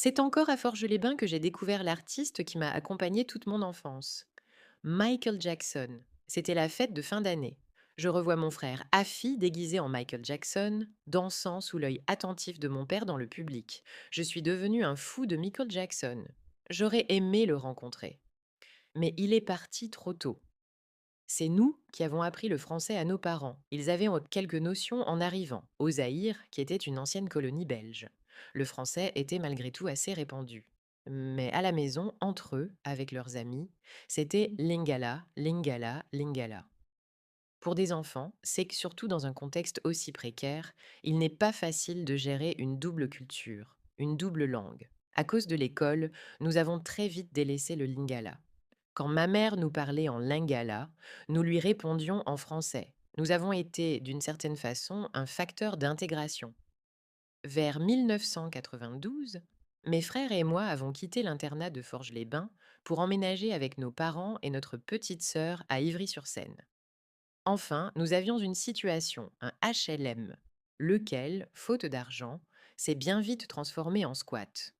C'est encore à Forges-les-Bains que j'ai découvert l'artiste qui m'a accompagné toute mon enfance. Michael Jackson. C'était la fête de fin d'année. Je revois mon frère Affy déguisé en Michael Jackson, dansant sous l'œil attentif de mon père dans le public. Je suis devenu un fou de Michael Jackson. J'aurais aimé le rencontrer. Mais il est parti trop tôt. C'est nous qui avons appris le français à nos parents. Ils avaient quelques notions en arrivant, au Zaïre, qui était une ancienne colonie belge. Le français était malgré tout assez répandu. Mais à la maison, entre eux, avec leurs amis, c'était Lingala, Lingala, Lingala. Pour des enfants, c'est que surtout dans un contexte aussi précaire, il n'est pas facile de gérer une double culture, une double langue. À cause de l'école, nous avons très vite délaissé le Lingala. Quand ma mère nous parlait en lingala, nous lui répondions en français. Nous avons été, d'une certaine façon, un facteur d'intégration. Vers 1992, mes frères et moi avons quitté l'internat de Forges-les-Bains pour emménager avec nos parents et notre petite sœur à Ivry-sur-Seine. Enfin, nous avions une situation, un HLM, lequel, faute d'argent, s'est bien vite transformé en squat.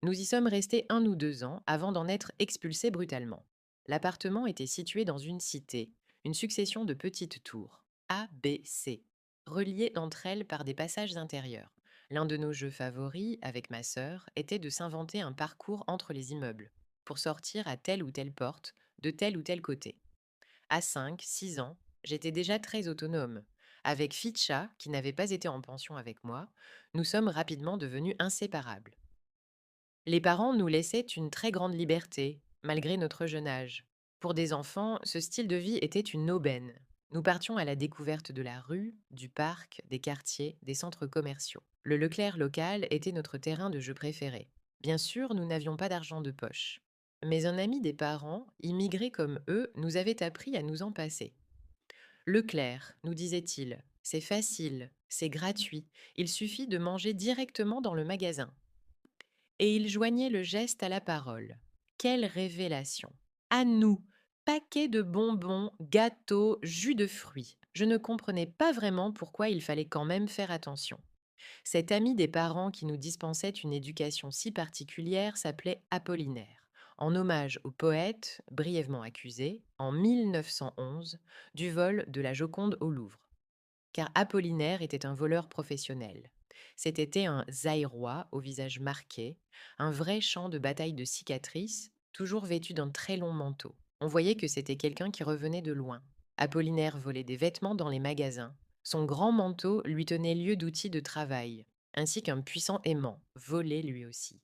Nous y sommes restés 1 ou 2 ans avant d'en être expulsés brutalement. L'appartement était situé dans une cité, une succession de petites tours, A, B, C, reliées entre elles par des passages intérieurs. L'un de nos jeux favoris, avec ma sœur, était de s'inventer un parcours entre les immeubles, pour sortir à telle ou telle porte, de tel ou tel côté. À 5, 6 ans, j'étais déjà très autonome. Avec Fitcha, qui n'avait pas été en pension avec moi, nous sommes rapidement devenus inséparables. Les parents nous laissaient une très grande liberté, malgré notre jeune âge. Pour des enfants, ce style de vie était une aubaine. Nous partions à la découverte de la rue, du parc, des quartiers, des centres commerciaux. Le Leclerc local était notre terrain de jeu préféré. Bien sûr, nous n'avions pas d'argent de poche. Mais un ami des parents, immigré comme eux, nous avait appris à nous en passer. Leclerc, nous disait-il, c'est facile, c'est gratuit, il suffit de manger directement dans le magasin. Et il joignait le geste à la parole. Quelle révélation! À nous, paquets de bonbons, gâteaux, jus de fruits. Je ne comprenais pas vraiment pourquoi il fallait quand même faire attention. Cet ami des parents qui nous dispensait une éducation si particulière s'appelait Apollinaire, en hommage au poète, brièvement accusé, en 1911, du vol de la Joconde au Louvre. Car Apollinaire était un voleur professionnel. C'était un Zaïrois au visage marqué, un vrai champ de bataille de cicatrices, toujours vêtu d'un très long manteau. On voyait que c'était quelqu'un qui revenait de loin. Apollinaire volait des vêtements dans les magasins. Son grand manteau lui tenait lieu d'outil de travail, ainsi qu'un puissant aimant, volé lui aussi.